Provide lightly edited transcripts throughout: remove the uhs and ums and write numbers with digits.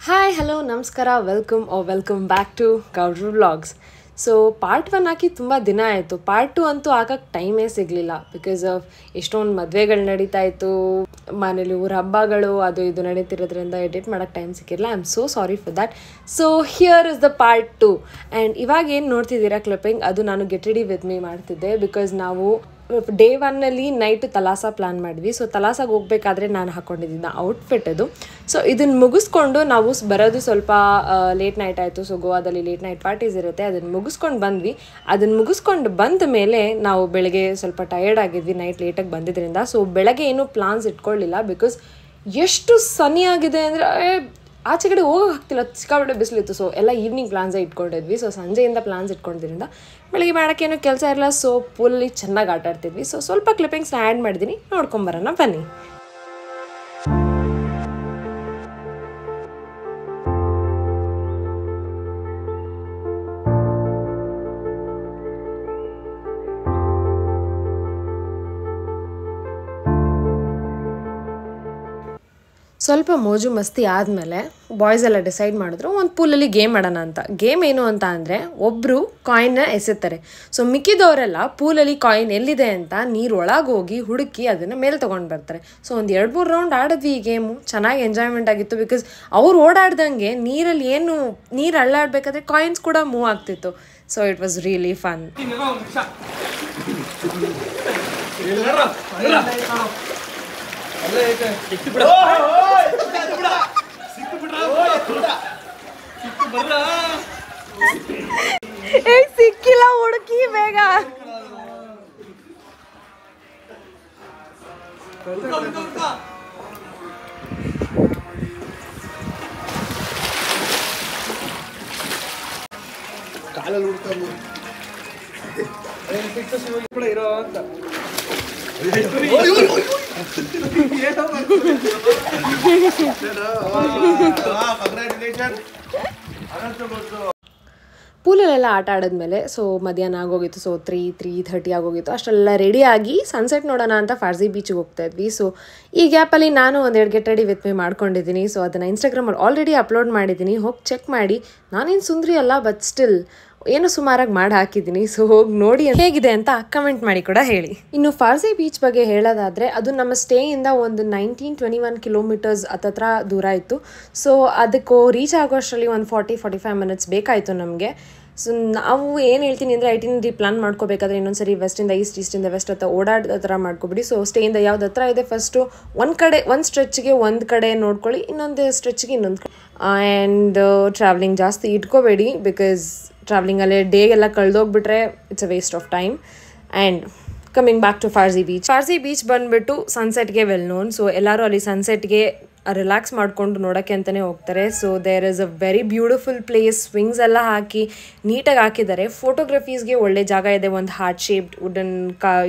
Hi hello ನಮಸ್ಕಾರ welcome back to ಗೌಡ್ರು vlogs. So part 1 ಹಾಕಿ ತುಂಬ ದಿನ ಆಯಿತು. ಪಾರ್ಟ್ 2 ಅಂತೂ ಹಾಕಕ್ಕೆ ಟೈಮೇ ಸಿಗಲಿಲ್ಲ ಬಿಕಾಸ್ ಆಫ್ ಎಷ್ಟೊಂದು ಮದುವೆಗಳು ನಡೀತಾ ಇತ್ತು, ಮನೇಲಿ ಊರ ಹಬ್ಬಗಳು ಅದು ಇದು ನಡೀತಿರೋದ್ರಿಂದ ಎಡಿಟ್ ಮಾಡೋಕ್ಕೆ ಟೈಮ್ ಸಿಕ್ಕಿರಲಿಲ್ಲ. I am so sorry for that. So here is the part 2 and ಇವಾಗ ಏನು ನೋಡ್ತಿದ್ದೀರಾ ಕ್ಲಿಪ್ಪಿಂಗ್, ಅದು ನಾನು ಗೆಟ್ ರೆಡಿ ವಿತ್ ಮೀ ಮಾಡ್ತಿದ್ದೆ ಬಿಕಾಸ್ ನಾವು ಡೇ 1ನಲ್ಲಿ ನೈಟು ತಲಾಸ ಪ್ಲ್ಯಾನ್ ಮಾಡಿದ್ವಿ. ಸೊ ತಲಾಸಾಗಿ ಹೋಗ್ಬೇಕಾದ್ರೆ ನಾನು ಹಾಕ್ಕೊಂಡಿದ್ದ ಔಟ್ಫಿಟ್ ಅದು. ಸೊ ಇದನ್ನು ಮುಗಿಸ್ಕೊಂಡು ನಾವು ಬರೋದು ಸ್ವಲ್ಪ ಲೇಟ್ ನೈಟ್ ಆಯಿತು. ಸೊ ಗೋವಾದಲ್ಲಿ ಲೇಟ್ ನೈಟ್ ಪಾರ್ಟೀಸ್ ಇರುತ್ತೆ, ಅದನ್ನು ಮುಗಿಸ್ಕೊಂಡು ಬಂದ್ವಿ. ಅದನ್ನು ಮುಗಿಸ್ಕೊಂಡು ಬಂದ ಮೇಲೆ ನಾವು ಬೆಳಗ್ಗೆ ಸ್ವಲ್ಪ ಟಯರ್ಡ್ ಆಗಿದ್ವಿ ನೈಟ್ ಲೇಟಾಗಿ ಬಂದಿದ್ದರಿಂದ. ಸೊ ಬೆಳಗ್ಗೆ ಏನೂ ಪ್ಲಾನ್ಸ್ ಇಟ್ಕೊಳ್ಳಿಲ್ಲ ಬಿಕಾಸ್ ಎಷ್ಟು ಸನಿಯಾಗಿದೆ ಅಂದರೆ ಆಚೆ ಕಡೆ ಹೋಗೋಕೆ ಆಗ್ತಿಲ್ಲ, ಸಿಕ್ಕಾಪಟ್ಟೆ ಬಿಸಿಲಿತ್ತು. ಸೊ ಎಲ್ಲ ಈವ್ನಿಂಗ್ ಪ್ಲಾನ್ಸೇ ಇಟ್ಕೊಂಡಿದ್ವಿ. ಸೊ ಸಂಜೆಯಿಂದ ಪ್ಲಾನ್ಸ್ ಇಟ್ಕೊಂಡಿದ್ದರಿಂದ ಬೆಳಗ್ಗೆ ಮಾಡೋಕ್ಕೇನು ಕೆಲಸ ಇರಲ್ಲ. ಸೊ ಪೂಲಲ್ಲಿ ಚೆನ್ನಾಗಿ ಆಟ ಆಡ್ತಿದ್ವಿ. ಸೊ ಸ್ವಲ್ಪ ಕ್ಲಿಪ್ಪಿಂಗ್ಸ್ನ ಆ್ಯಡ್ ಮಾಡಿದ್ದೀನಿ, ನೋಡ್ಕೊಂಬರೋಣ ಬನ್ನಿ. ಸ್ವಲ್ಪ ಮೋಜು ಮಸ್ತಿ ಆದಮೇಲೆ ಬಾಯ್ಸ್ ಎಲ್ಲ ಡಿಸೈಡ್ ಮಾಡಿದ್ರು ಒಂದು ಪೂಲಲ್ಲಿ ಗೇಮ್ ಆಡೋಣ ಅಂತ. ಗೇಮ್ ಏನು ಅಂತ ಅಂದರೆ ಒಬ್ಬರು ಕಾಯಿನ್ನ ಎಸೆತಾರೆ. ಸೊ ಮಿಕ್ಕಿದವರೆಲ್ಲ ಪೂಲಲ್ಲಿ ಕಾಯಿನ್ ಎಲ್ಲಿದೆ ಅಂತ ನೀರು ಒಳಗೆ ಹೋಗಿ ಹುಡುಕಿ ಅದನ್ನು ಮೇಲೆ ತೊಗೊಂಡು ಬರ್ತಾರೆ. ಸೊ ಒಂದು 2-3 ರೌಂಡ್ ಆಡಿದ್ವಿ ಈ ಗೇಮು. ಚೆನ್ನಾಗಿ ಎಂಜಾಯ್ಮೆಂಟ್ ಆಗಿತ್ತು ಬಿಕಾಸ್ ಅವ್ರು ಓಡಾಡ್ದಂಗೆ ನೀರಲ್ಲಿ ನೀರು ಅಳ್ಳಾಡಬೇಕಾದ್ರೆ ಕಾಯಿನ್ಸ್ ಕೂಡ ಮೂವ್ ಆಗ್ತಿತ್ತು. So it was really fun. ಸಿಕ್ಕಿಲ್ಲ, ಹುಡುಕಿ ಬೇಗ. ಕಾಲಲ್ಲಿ ಹುಡ್ಕೊಂಡು ಇರೋ ಅಂತ ಪೂಲಲ್ಲೆಲ್ಲ ಆಟ ಆಡಿದ್ಮೇಲೆ ಸೊ ಮಧ್ಯಾಹ್ನ ಆಗೋಗಿತ್ತು. ಸೊ 3:30 ಆಗೋಗಿತ್ತು. ಅಷ್ಟೆಲ್ಲ ರೆಡಿಯಾಗಿ ಸನ್ಸೆಟ್ ನೋಡೋಣ ಅಂತ ಫಾರ್ಸಿ ಬೀಚಿಗೆ ಹೋಗ್ತಾ ಇದ್ವಿ. ಸೊ ಈ ಗ್ಯಾಪಲ್ಲಿ ನಾನು ಒಂದೆರಡು ಗೆಟ್ ರೆಡಿ ವಿತ್ ಮೀ ಮಾಡ್ಕೊಂಡಿದ್ದೀನಿ. ಸೊ ಅದನ್ನು ಇನ್ಸ್ಟಾಗ್ರಾಮಲ್ಲಿ ಆಲ್ರೆಡಿ ಅಪ್ಲೋಡ್ ಮಾಡಿದ್ದೀನಿ, ಹೋಗಿ ಚೆಕ್ ಮಾಡಿ. ನಾನೇನು ಸುಂದರಿ ಅಲ್ಲ, ಬಟ್ ಸ್ಟಿಲ್ ಏನೋ ಸುಮಾರಾಗಿ ಮಾಡಿ ಹಾಕಿದ್ದೀನಿ. ಸೊ ಹೋಗಿ ನೋಡಿ ಹೇಗಿದೆ ಅಂತ ಕಮೆಂಟ್ ಮಾಡಿ ಕೂಡ ಹೇಳಿ. ಇನ್ನು ಫಾರ್ಸಿ ಬೀಚ್ ಬಗ್ಗೆ ಹೇಳೋದಾದರೆ ಅದು ನಮ್ಮ ಸ್ಟೇಯಿಂದ ಒಂದು 19-21 ಕಿಲೋಮೀಟರ್ಸ್ ಹತ್ತತ್ರ ದೂರ ಇತ್ತು. ಸೊ ಅದಕ್ಕೂ ರೀಚ್ ಆಗೋಷ್ಟರಲ್ಲಿ ಒಂದು 40-45 ಮಿನಿಟ್ಸ್ ಬೇಕಾಯಿತು ನಮಗೆ. ಸೊ ನಾವು ಏನು ಹೇಳ್ತೀನಿ ಅಂದರೆ ಐಟಿನರಿ ಪ್ಲಾನ್ ಮಾಡ್ಕೋಬೇಕಾದ್ರೆ ಇನ್ನೊಂದ್ಸರಿ ವೆಸ್ಟಿಂದ ಈಸ್ಟಿಂದ ವೆಸ್ಟ್ ಹತ್ರ ಓಡಾಡೋ ಥರ ಮಾಡ್ಕೊಬಿಡಿ. ಸೊ ಸ್ಟೇಯಿಂದ ಯಾವ್ದು ಹತ್ರ ಇದೆ ಫಸ್ಟು ಒಂದು ಸ್ಟ್ರೆಚ್ಗೆ ಒಂದು ಕಡೆ ನೋಡ್ಕೊಳ್ಳಿ, ಇನ್ನೊಂದು ಸ್ಟ್ರೆಚ್ಗೆ ಇನ್ನೊಂದು ಕಡೆ. ಆ್ಯಂಡ್ ಟ್ರಾವೆಲಿಂಗ್ ಜಾಸ್ತಿ ಇಟ್ಕೋಬೇಡಿ ಬಿಕಾಸ್ ಟ್ರಾವೆಲಿಂಗಲ್ಲೇ ಡೇಗೆಲ್ಲ ಕಳೆದೋಗ್ಬಿಟ್ರೆ it's a waste of time. And coming back to ಫಾರ್ಸಿ ಬೀಚ್ ಬಂದುಬಿಟ್ಟು ಸನ್ಸೆಟ್ಗೆ ವೆಲ್ ನೋನ್. ಸೊ ಎಲ್ಲರೂ ಅಲ್ಲಿ ಸನ್ಸೆಟ್ಗೆ ರಿಲ್ಯಾಕ್ಸ್ ಮಾಡಿಕೊಂಡು ನೋಡೋಕ್ಕೆ ಅಂತಲೇ ಹೋಗ್ತಾರೆ. So there is a very beautiful place. Swings ಎಲ್ಲ ಹಾಕಿ ನೀಟಾಗಿ ಹಾಕಿದ್ದಾರೆ. ಫೋಟೋಗ್ರಫೀಸ್ಗೆ ಒಳ್ಳೆ ಜಾಗ ಇದೆ. ಒಂದು ಹಾರ್ಟ್ ಶೇಪ್ಡ್ ವುಡನ್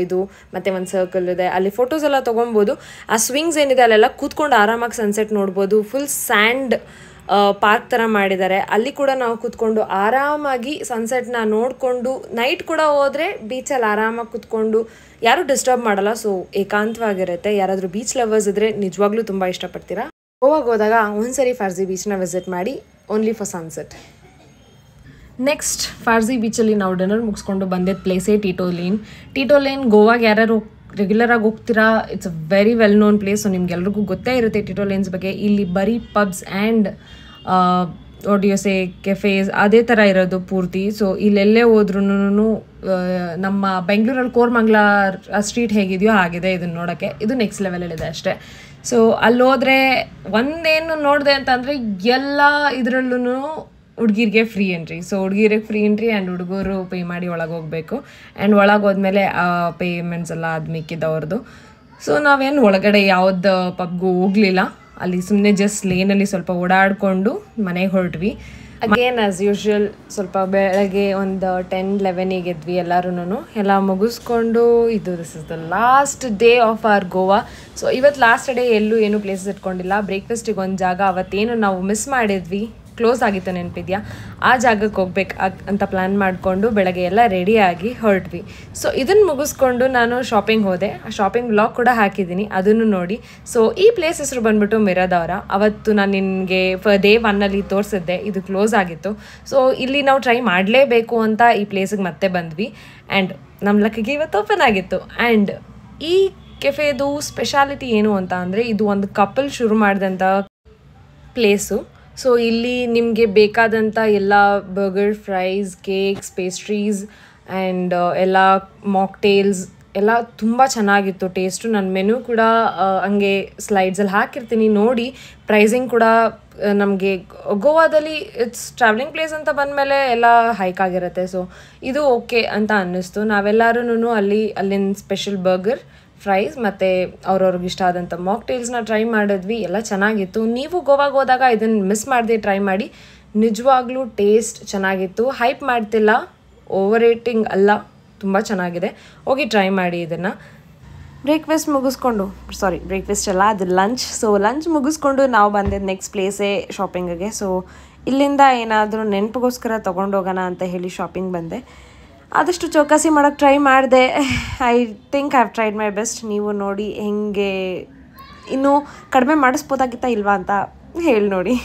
ಇದು ಮತ್ತು ಒಂದು ಸರ್ಕಲ್ ಇದೆ, ಅಲ್ಲಿ ಫೋಟೋಸ್ ಎಲ್ಲ ತೊಗೊಬೋದು. ಆ ಸ್ವಿಂಗ್ಸ್ ಏನಿದೆ ಅಲ್ಲೆಲ್ಲ ಕೂತ್ಕೊಂಡು ಆರಾಮಾಗಿ ಸನ್ಸೆಟ್ ನೋಡ್ಬೋದು. ಫುಲ್ ಸ್ಯಾಂಡ್ ಪಾರ್ಕ್ ಥರ ಮಾಡಿದ್ದಾರೆ. ಅಲ್ಲಿ ಕೂಡ ನಾವು ಕೂತ್ಕೊಂಡು ಆರಾಮಾಗಿ ಸನ್ಸೆಟ್ನ ನೋಡಿಕೊಂಡು ನೈಟ್ ಕೂಡ ಹೋದರೆ ಬೀಚಲ್ಲಿ ಆರಾಮಾಗಿ ಕೂತ್ಕೊಂಡು ಯಾರೂ ಡಿಸ್ಟರ್ಬ್ ಮಾಡಲ್ಲ. ಸೊ ಏಕಾಂತವಾಗಿರುತ್ತೆ. ಯಾರಾದರೂ ಬೀಚ್ ಲವರ್ಸ್ ಇದ್ದರೆ ನಿಜವಾಗ್ಲೂ ತುಂಬ ಇಷ್ಟಪಡ್ತೀರಾ. ಗೋವಾಗೆ ಹೋದಾಗ ಒಂದ್ಸರಿ ಫಾರ್ಸಿ ಬೀಚ್ನ ವಿಸಿಟ್ ಮಾಡಿ, only for sunset. Next Farsi ಬೀಚಲ್ಲಿ ನಾವು ಡಿನ್ನರ್ ಮುಗಿಸ್ಕೊಂಡು ಬಂದಿದ್ದ ಪ್ಲೇಸೇ ಟಿಟೋ ಲೇನ್. ಗೋವಾಗೆ ಯಾರ್ಯಾರು ರೆಗ್ಯುಲರಾಗಿ ಹೋಗ್ತೀರಾ, it's a very well known place. So ನಿಮ್ಗೆಲ್ರಿಗೂ ಗೊತ್ತೇ ಇರುತ್ತೆ ಟಿಟೋ ಲೇನ್ಸ್ ಬಗ್ಗೆ. ಇಲ್ಲಿ ಬರೀ ಪಬ್ಸ್ ಆ್ಯಂಡ್ ಒಡಿಯೋಸೆ ಕೆಫೇಸ್ ಅದೇ ಥರ ಇರೋದು ಪೂರ್ತಿ. ಸೊ ಇಲ್ಲೆಲ್ಲೇ ಹೋದ್ರೂ ನಮ್ಮ ಬೆಂಗಳೂರಲ್ಲಿ ಕೋರಮಂಗಲ ಸ್ಟ್ರೀಟ್ ಹೇಗಿದೆಯೋ ಆಗಿದೆ ಇದನ್ನು ನೋಡೋಕ್ಕೆ. ಇದು ನೆಕ್ಸ್ಟ್ ಲೆವೆಲಲ್ಲಿದೆ ಅಷ್ಟೇ. ಸೊ ಅಲ್ಲಿ ಹೋದರೆ ಒಂದೇನು ನೋಡಿದೆ ಅಂತಂದರೆ ಎಲ್ಲ ಇದರಲ್ಲೂ ಹುಡುಗಿರಿಗೆ ಫ್ರೀ ಎಂಟ್ರಿ. ಸೊ ಹುಡುಗಿರಿಗೆ ಫ್ರೀ ಎಂಟ್ರಿ ಆ್ಯಂಡ್ ಹುಡುಗರು ಪೇ ಮಾಡಿ ಒಳಗೆ ಹೋಗಬೇಕು. ಆ್ಯಂಡ್ ಒಳಗೆ ಹೋದ್ಮೇಲೆ ಆ ಪೇಮೆಂಟ್ಸ್ ಎಲ್ಲ ಅದು ಮಿಕ್ಕಿದವ್ರದ್ದು. ಸೊ ನಾವೇನು ಒಳಗಡೆ ಯಾವ್ದು ಪಬ್ಗೂ ಹೋಗಲಿಲ್ಲ. ಅಲ್ಲಿ ಸುಮ್ಮನೆ ಜಸ್ಟ್ ಲೇನಲ್ಲಿ ಸ್ವಲ್ಪ ಓಡಾಡಿಕೊಂಡು ಮನೆಗೆ ಹೊರಟ್ವಿ. ಅಗೇನ್ ಆ್ಯಸ್ ಯೂಶ್ವಲ್ ಸ್ವಲ್ಪ ಬೆಳಗ್ಗೆ ಒಂದು 10-11 ಎದ್ವಿ ಎಲ್ಲರೂ. ಎಲ್ಲ ಮುಗಿಸ್ಕೊಂಡು this is the last day of our Goa. So ಇವತ್ತು ಲಾಸ್ಟ್ ಡೇ ಎಲ್ಲೂ ಏನು ಪ್ಲೇಸಸ್ ಇಟ್ಕೊಂಡಿಲ್ಲ. ಬ್ರೇಕ್ಫಾಸ್ಟಿಗೆ ಒಂದು ಜಾಗ ಅವತ್ತೇನು ನಾವು ಮಿಸ್ ಮಾಡಿದ್ವಿ ಕ್ಲೋಸ್ ಆಗಿತ್ತು ನೆನಪಿದೆಯಾ, ಆ ಜಾಗಕ್ಕೆ ಹೋಗ್ಬೇಕು ಅಂತ ಪ್ಲ್ಯಾನ್ ಮಾಡಿಕೊಂಡು ಬೆಳಗ್ಗೆ ಎಲ್ಲ ರೆಡಿಯಾಗಿ ಹೊರಟ್ವಿ. ಸೊ ಇದನ್ನು ಮುಗಿಸ್ಕೊಂಡು ನಾನು ಶಾಪಿಂಗ್ ಹೋದೆ. ಆ ಶಾಪಿಂಗ್ ವ್ಲಾಗ್ ಕೂಡ ಹಾಕಿದ್ದೀನಿ, ಅದನ್ನು ನೋಡಿ. ಸೊ ಈ ಪ್ಲೇಸ್ ಹೆಸರು ಬಂದ್ಬಿಟ್ಟು ಮಿರಾದವರ. ಅವತ್ತು ನಾನು ನಿನಗೆ ಡೇ 1 ತೋರಿಸಿದ್ದೆ, ಇದು ಕ್ಲೋಸ್ ಆಗಿತ್ತು. ಸೊ ಇಲ್ಲಿ ನಾವು ಟ್ರೈ ಮಾಡಲೇಬೇಕು ಅಂತ ಈ ಪ್ಲೇಸಿಗೆ ಮತ್ತೆ ಬಂದ್ವಿ. ಆ್ಯಂಡ್ ನಮ್ಮ ಲಕ್ಕಿಗೆ ಇವತ್ತು ಓಪನ್ ಆಗಿತ್ತು. ಆ್ಯಂಡ್ ಈ ಕೆಫೆದು ಸ್ಪೆಷಾಲಿಟಿ ಏನು ಅಂತ ಅಂದರೆ, ಇದು ಒಂದು ಕಪಲ್ ಶುರು ಮಾಡಿದಂಥ ಪ್ಲೇಸು. ಸೊ ಇಲ್ಲಿ ನಿಮಗೆ ಬೇಕಾದಂಥ ಎಲ್ಲ burger, fries, cakes, pastries and ಎಲ್ಲ ಮಾಕ್ಟೇಲ್ಸ್ ಎಲ್ಲ ತುಂಬ ಚೆನ್ನಾಗಿತ್ತು ಟೇಸ್ಟು. ನನ್ನ ಮೆನು ಕೂಡ ಹಂಗೆ ಸ್ಲೈಡ್ಸಲ್ಲಿ ಹಾಕಿರ್ತೀನಿ ನೋಡಿ. ಪ್ರೈಸಿಂಗ್ ಕೂಡ ನಮಗೆ ಗೋವಾದಲ್ಲಿ ಇಟ್ಸ್ ಟ್ರಾವೆಲಿಂಗ್ ಪ್ಲೇಸ್ ಅಂತ ಬಂದಮೇಲೆ ಎಲ್ಲ ಹೈಕ್ ಆಗಿರುತ್ತೆ. ಸೊ ಇದು ಓಕೆ ಅಂತ ಅನ್ನಿಸ್ತು. ನಾವೆಲ್ಲರೂ ಅಲ್ಲಿನ ಸ್ಪೆಷಲ್ ಬರ್ಗರ್, ಫ್ರೈಸ್ ಮತ್ತು ಅವ್ರವ್ರಿಗೆ ಇಷ್ಟ ಆದಂಥ ಮಾಕ್ಟೇಲ್ಸ್ನ ಟ್ರೈ ಮಾಡಿದ್ವಿ. ಎಲ್ಲ ಚೆನ್ನಾಗಿತ್ತು. ನೀವು ಗೋವಾಗೆ ಹೋದಾಗ ಇದನ್ನು ಮಿಸ್ ಮಾಡದೆ ಟ್ರೈ ಮಾಡಿ. ನಿಜವಾಗ್ಲೂ ಟೇಸ್ಟ್ ಚೆನ್ನಾಗಿತ್ತು. ಹೈಪ್ ಮಾಡ್ತಿಲ್ಲ, ಓವರ್ ರೇಟಿಂಗ್ ಅಲ್ಲ, ತುಂಬ ಚೆನ್ನಾಗಿದೆ. ಹೋಗಿ ಟ್ರೈ ಮಾಡಿ ಇದನ್ನು. ಬ್ರೇಕ್ಫಾಸ್ಟ್ ಅಲ್ಲ, ಅದು ಲಂಚ್. ಸೊ ಲಂಚ್ ಮುಗಿಸ್ಕೊಂಡು ನಾವು ಬಂದಿದ್ದು ನೆಕ್ಸ್ಟ್ ಪ್ಲೇಸೇ ಶಾಪಿಂಗಿಗೆ. ಸೊ ಇಲ್ಲಿಂದ ಏನಾದರೂ ನೆನಪಿಗೋಸ್ಕರ ತೊಗೊಂಡೋಗೋಣ ಅಂತ ಹೇಳಿ ಶಾಪಿಂಗ್ ಬಂದೆ. ಆದಷ್ಟು ಚೌಕಾಸಿ ಮಾಡೋಕ್ಕೆ ಟ್ರೈ ಮಾಡಿದೆ. I think I have tried my best. ನೀವು ನೋಡಿ ಹೆಂಗೆ ಇನ್ನೂ ಕಡಿಮೆ ಮಾಡಿಸ್ಬೋದಾಗಿತ್ತಾ ಇಲ್ವಾ ಅಂತ ಹೇಳಿ ನೋಡಿ.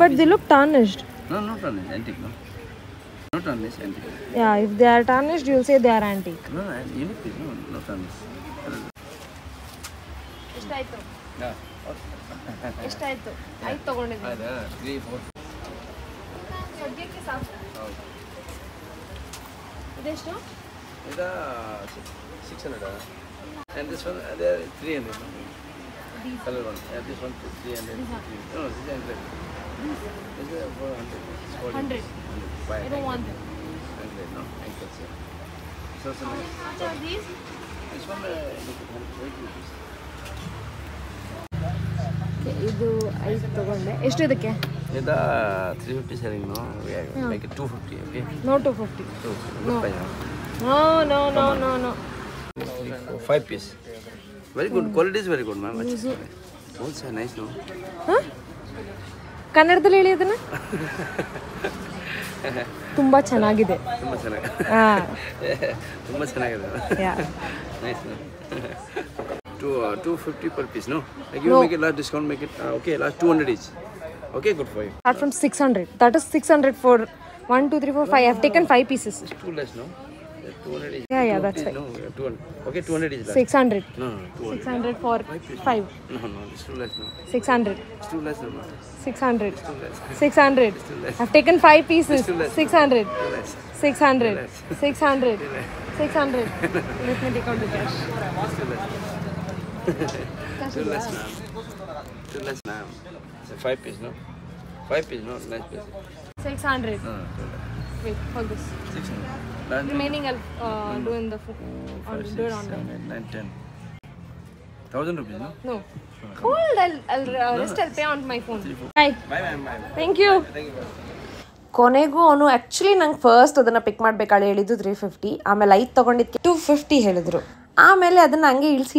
But the look tarnished. No, not tarnished, antique, no. Not tarnished, antique. Yeah, if they are tarnished, you'll say they are antique. No, unique piece, no, not tarnished. ಎಷ್ಟಾಯ್ತು? Yeah. ಎಷ್ಟಾಯ್ತು? 5 ತೊಗೊಂಡಿದ್ದೀನಿ. 3, 4. ಸದ್ಯಕ್ಕೆ ಸಾಕು. ಇದೆಷ್ಟು? Ida 600. And this one, there 300. Color one. Yeah, this one 300. No, this is 100. This is 400. 100. I don't want them. 100, no, ankles. So nice. How much are these? This one, look at 180 rupees. ಇದು 5 ತಗೊಂಡೆ. ಎಷ್ಟು ಇದಕ್ಕೆ? Ida 350 selling, no? We make it 250, okay? No 250. 250. No. No. 5 piece. Very good. Quality is very good, ma'am. Also nice, no? Huh? ಕನ್ನಡದಲ್ಲಿ ಹೇಳಿ ಅದನ್ನ. ತುಂಬ ಚೆನ್ನಾಗಿದೆ. ತುಂಬ ಚೆನ್ನಾಗಿದೆ. ತುಂಬ ಚೆನ್ನಾಗಿದೆ. Nice, no? 250 per piece, no? Like you make it last discount, make it okay. Last 200 each. Okay, good for you. Start from 600. That is 600 for 1, 2, 3, 4, 5. I have taken 5 pieces. It's too less, no? 200 each. Yeah, that's right. No, 200. Okay, 200 each. 600. No, 200. 600 for 5. No, it's too less, no. 600. It's too less, no. 600. It's too less. 600. I've taken 5 pieces. 600. Too less. 600. 600. 600. Let me take out the cash. Too less, ma'am. Too less, ma'am. It's a 5 piece, no? 5 piece, no? Nice piece. 600. No, too less. Wait, hold this. 600. Last Remaining I'll do in the food. 5, 6, Do it 7, online. 8, 9, 10. 1,000 rupees, no? No. Hold, I'll pay on my phone. Bye. Bye, ma'am. Bye. Thank you. Thank you. ಕೊನೆಗೂ ಅವನು actually ನಂಗೆ first ಅದನ್ನು ಪಿಕ್ ಮಾಡಬೇಕಾಳೆ ಹೇಳಿದ್ದು 350. ಆಮೇಲೆ 5 ತೊಗೊಂಡಿದ್ದಕ್ಕೆ 250 ಹೇಳಿದ್ರು. ಆಮೇಲೆ ಅದನ್ನು ಹಂಗೆ ಇಳಿಸಿ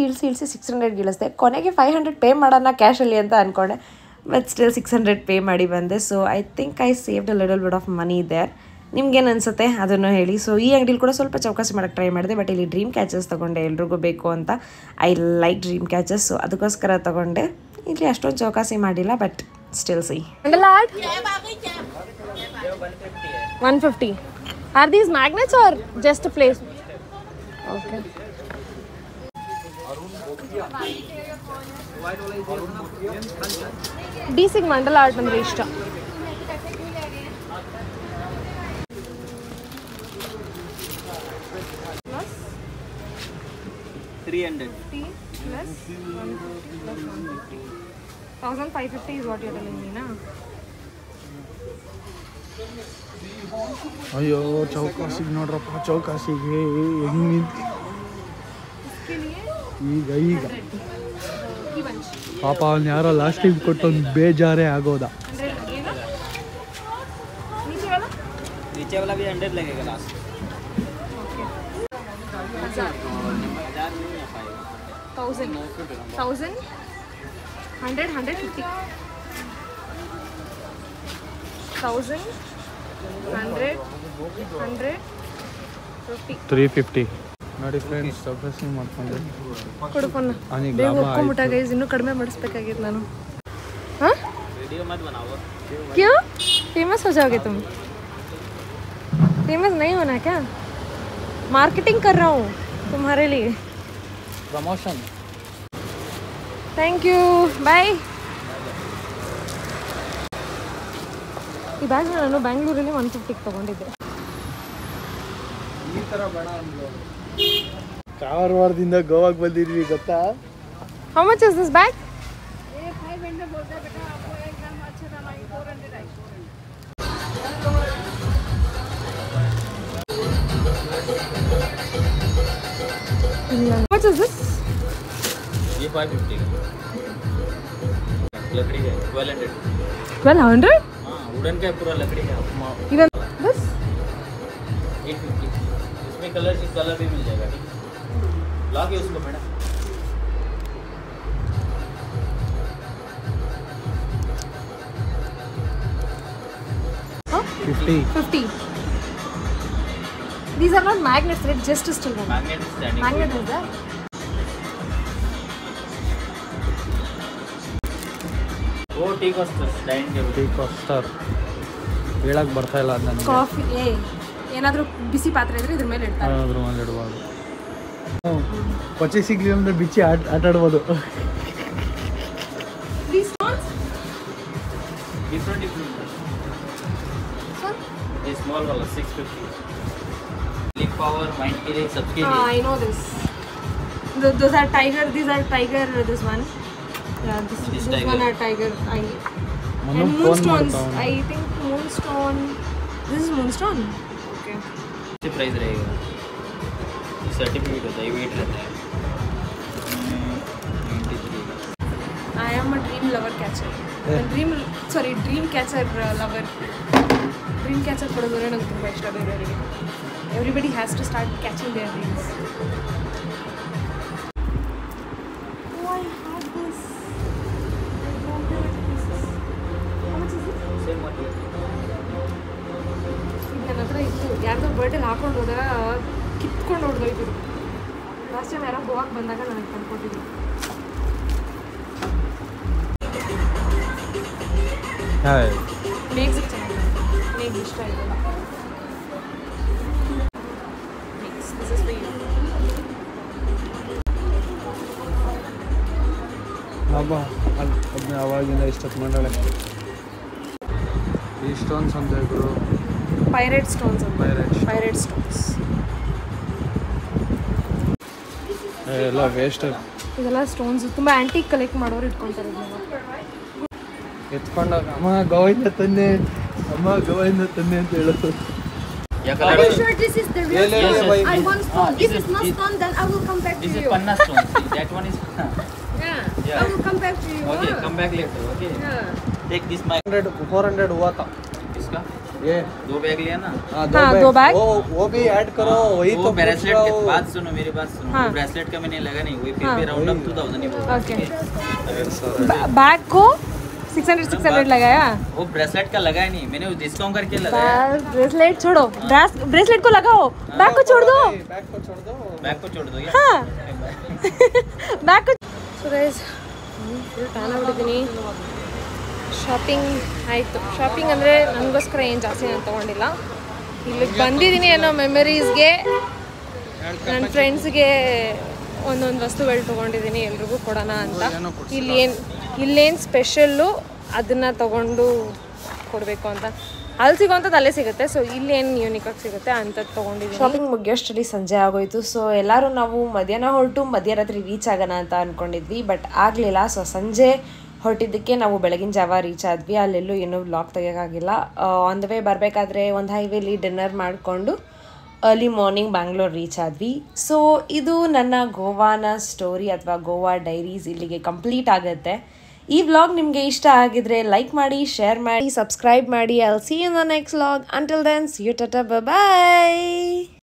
600 ಇಳಿಸ್ದೆ. ಕೊನೆಗೆ 500 ಪೇ ಮಾಡೋಣ ಕ್ಯಾಶಲ್ಲಿ ಅಂತ ಅಂದ್ಕೊಂಡೆ. ಬಟ್ ಸ್ಟಿಲ್ 600 ಪೇ ಮಾಡಿ ಬಂದೆ. So I think I saved a little bit of money there. ನಿಮ್ಗೇನು ಅನಿಸುತ್ತೆ ಅದನ್ನು ಹೇಳಿ. ಸೊ ಈ ಅಂಗಡಿಲಿ ಕೂಡ ಸ್ವಲ್ಪ ಚೌಕಾಸಿ ಮಾಡೋಕ್ಕೆ ಟ್ರೈ ಮಾಡಿದೆ. ಬಟ್ ಇಲ್ಲಿ ಡ್ರೀಮ್ ಕ್ಯಾಚಸ್ ತೊಗೊಂಡೆ, ಎಲ್ರಿಗೂ ಬೇಕು ಅಂತ. I like dream catches. So ಅದಕ್ಕೋಸ್ಕರ ತೊಗೊಂಡೆ. ಇಲ್ಲಿ ಅಷ್ಟೊಂದು ಚೌಕಾಸಿ ಮಾಡಿಲ್ಲ, but still C. 150. Are these magnets or just a place? Okay. DC ಮಂಡಲ ಆರ್ಟ್ ಅಂದ್ರೆ ಇಷ್ಟ. Plus 300. plus 150 plus 150. 1550 is what you're telling me, na? ಅಯ್ಯೋ ಚೌಕಾಸಿಗೆ ನೋಡ್ರಪ್ಪ, ಚೌಕಾಸಿಗೆ ಹೆಂಗ್ ನಿಂತು ಈಗ ಪಾಪ ಅವ್ನು ಯಾರೋ ಲಾಸ್ಟ್ ಟೈಮ್ ಕೊಟ್ಟೊಂದು ಬೇಜಾರೇ ಆಗೋದ. नीचे वाला भी 100 लगेगा लास्ट. 1000 100 150 1000 100 100 50 350 ನೋಡಿ ಫ್ರೆಂಡ್ಸ್ ಸರ್ಪ್ರೈಸಿಂಗ್ ಮಾಡ್ಕೊಂಡೆ ಕೊಡು ಫೋನ್ ಅವನಿಗೆ ಬೇಗ ಲಾಭ ಒಪ್ಕೊಂಬಿಟ್ಟ ಗೈಸ್ ಇನ್ನೂ ಕಡಿಮೆ ಮಾಡಿಸ್ಬೇಕಾಗಿತ್ತು ನಾನು हाँ वीडियो मत बनाओ क्यों फेमस हो जाओगे तुम फेमस नहीं होना क्या मार्केटिंग कर रहा हूँ तुम्हारे लिए ಪ್ರಮೋಷನ್ ಥ್ಯಾಂಕ್ ಯು ಬಾಯ್ ಈ ಬ್ಯಾಗ್ನ ನಾನು ಬ್ಯಾಂಗ್ಳೂರಲ್ಲಿ 150ಗೆ ತೊಗೊಂಡಿದ್ದೆ ಈ ಥರ ಬೇಡ ಅಂದ್ಲು ಕಾರವಾರದಿಂದ ಗೋವಾಗೆ ಬಂದಿದ್ವಿ ಗೊತ್ತಾ how much is this bag How much is this? ये 550 लकड़ी है 1200 1200? हाँ वुडन का है पूरा लकड़ी का Even this? 850 इसमें कलर भी मिल जाएगा ठीक ला के उसको madam Huh? 50. These are not magnets, right? Just a still one. Magnet standing Magnet is there? वो T castor dining table tea coaster ಹೇಳಕ್ಕೆ ಬರ್ತಾ ಇಲ್ಲ ಅದು ನನಗೆ ಕಾಫಿ ಏನಾದರೂ ಬಿಸಿ ಪಾತ್ರೆ ಇದ್ರೆ ಇದ್ರ ಮೇಲೆ ಇಡ್ತಾರೆ ಅದ್ರ ಮೇಲೆ ಇಡ್ಬೋದು ಪಚೆ ಸಿಗ್ಲಿ ಅಂದ್ರೆ ಬಿಚ್ಚಿ ಆಟ ಆಡ್ಬೋದು These stones? Different Sir? ये स्मॉल वाला 650 लिप पावर माइंड के लिए सबके Ah, लिए I know this. Those are tiger. These are tiger. This one. Yeah, this tiger. one are tiger. Manu And phone moonstones. ಮಾಡ್ತಾವ I think moonstone. This is moonstone. Okay. से price रहेगा certificate होता है wait रहता है 93 I am a dream lover catcher. Dream catcher lover. Dream catcher ಕೊಡೋದ್ರೆ ನಂಗೆ ತುಂಬ ಇಷ್ಟ ಬೇರೆಯವರಿಗೆ. Everybody has to start catching their dreams. Oh, I have this. How much is it? Same material ಇದು ನನ್ನ ಹತ್ರ ಇತ್ತು ಯಾರ್ದೋ ಬರ್ಡೇಲಿ ಹಾಕೊಂಡು ಹೋದಾಗ ಕಿತ್ಕೊಂಡು ಹೊಡೆದೋಯ್ತು ಲಾಸ್ಟ್ ಟೈಮ್ ಯಾರೋ ಗೋವಾಗೆ ಬಂದಾಗ ನನಗೆ ತಂದ್ಕೊಟ್ಟಿದ್ರು ನೇಗ್ಸ್ ಚೆನ್ನಾಗಿದೆ ನೇಗ್ಸ್ ಇಷ್ಟ ಆಯಿತು ನೇಗ್ಸ್ ದಿಸ್ ಇಸ್ ಫಾರ್ ಯು ಹಬ್ಬ ಅದನ್ನ ಅವಾಗಿಂದ ಇಷ್ಟೊತ್ತು ಮಾಡಾಳೆ ಈ ಸ್ಟೋನ್ಸ್ ಅಂತ ಇದ್ರು pirate stones Pirate stones. Pirate stones ಎಲ್ಲ ವೇಸ್ಟ್ ಇದೆಲ್ಲ ಸ್ಟೋನ್ಸ್ ತುಂಬ ಆ್ಯಂಟಿಕ್ ಕಲೆಕ್ಟ್ ಮಾಡೋರು ಇಟ್ಕೊಳ್ತಾರೆ ಇದನ್ನೆಲ್ಲ ಎತ್ಕೊಂಡಾಗ ಅಮ್ಮ ಗೋವಿಂದ ತಂದೆ ಅಮ್ಮ ಗೋವಿಂದ ತಂದೆ ಅಂತ ಹೇಳೋದು या Are colour you sure this is the real Yeah, yeah, stone? yeah, I yeah. want stone. this If is- it's not stone, then I will come back to this is you. Panna stone that one is Yeah. Yeah. I will come back to you. Okay huh? Come back later okay Yeah. Take this my 400 हुआ था इसका ये दो bag लिया ना हाँ, हाँ, दो बैग। वो भी ऐड करो वही वो तो ब्रेसलेट पूछ के रहा हूँ। बात सुनो मेरी बात सुनो हाँ। वो ब्रेसलेट का मैंने लगा नहीं वही फिर हाँ। भी राउंड अप 2000 ही बोला ओके ठीक है? बैग को 600 लगाया वो ब्रेसलेट का लगा ही नहीं मैंने वो डिस्काउंट करके लगाया ब्रेसलेट छोड़ो ब्रेसलेट को लगाओ बैग को छोड़ दो बैग को छोड़ दो बैग को छोड़ दो ये हाँ back so guys full tan ಆಗ್ಬಿಟ್ಟಿದ್ದೀನಿ ಶಾಪಿಂಗ್ ಆಯಿತು ಶಾಪಿಂಗ್ ಅಂದರೆ ನನಗೋಸ್ಕರ ಏನು ಜಾಸ್ತಿ ನಾನು ತೊಗೊಂಡಿಲ್ಲ ಇಲ್ಲಿಗೆ ಬಂದಿದ್ದೀನಿ ಅನ್ನೋ ಮೆಮರೀಸ್ಗೆ ನನ್ನ ಫ್ರೆಂಡ್ಸ್ಗೆ ಒಂದೊಂದು ವಸ್ತುಗಳು ತೊಗೊಂಡಿದ್ದೀನಿ ಎಲ್ರಿಗೂ ಕೊಡೋಣ ಅಂತ ಇಲ್ಲೇನು ಸ್ಪೆಷಲ್ಲು ಅದನ್ನು ತೊಗೊಂಡು ಕೊಡಬೇಕು ಅಂತ ಅಲ್ಲಿ ಸಿಗೋಂಥದ್ದು ಅಲ್ಲೇ ಸಿಗುತ್ತೆ ಸೊ ಇಲ್ಲಿ ಏನು ಯೂನಿಕಾಗಿ ಸಿಗುತ್ತೆ ಅಂಥದ್ದು ತೊಗೊಂಡಿದ್ದೀನಿ ಶಾಪಿಂಗ್ ಮುಗಿಯೋಷ್ಟರಲ್ಲಿ ಸಂಜೆ ಆಗೋಯ್ತು ಸೊ ಎಲ್ಲರೂ ನಾವು ಮಧ್ಯಾಹ್ನ ಹೊರಟು ಮಧ್ಯರಾತ್ರಿ ರೀಚ್ ಆಗೋಣ ಅಂತ ಅಂದ್ಕೊಂಡಿದ್ವಿ ಬಟ್ ಆಗಲಿಲ್ಲ ಸೊ ಸಂಜೆ ಹೊರಟಿದ್ದಕ್ಕೆ ನಾವು ಬೆಳಗಿನ ಜಾವ ರೀಚ್ ಆದ್ವಿ ಅಲ್ಲೆಲ್ಲೂ ಏನೂ ವ್ಲಾಗ್ ತೆಗಿಯೋಕ್ಕಾಗಿಲ್ಲ ಆನ್ ದ ವೇ ಬರಬೇಕಾದ್ರೆ ಒಂದು ಹೈವೇಲಿ ಡಿನ್ನರ್ ಮಾಡಿಕೊಂಡು ಅರ್ಲಿ ಮಾರ್ನಿಂಗ್ ಬ್ಯಾಂಗ್ಳೂರ್ ರೀಚ್ ಆದ್ವಿ ಸೊ ಇದು ನನ್ನ ಗೋವಾನ ಸ್ಟೋರಿ ಅಥವಾ ಗೋವಾ ಡೈರೀಸ್ ಇಲ್ಲಿಗೆ ಕಂಪ್ಲೀಟ್ ಆಗುತ್ತೆ ಈ ವ್ಲಾಗ್ ನಿಮಗೆ ಇಷ್ಟ ಆಗಿದ್ರೆ ಲೈಕ್ ಮಾಡಿ ಶೇರ್ ಮಾಡಿ ಸಬ್ಸ್ಕ್ರೈಬ್ ಮಾಡಿ I will see you in the next vlog until then see you ಟಾಟಾ ಬೈ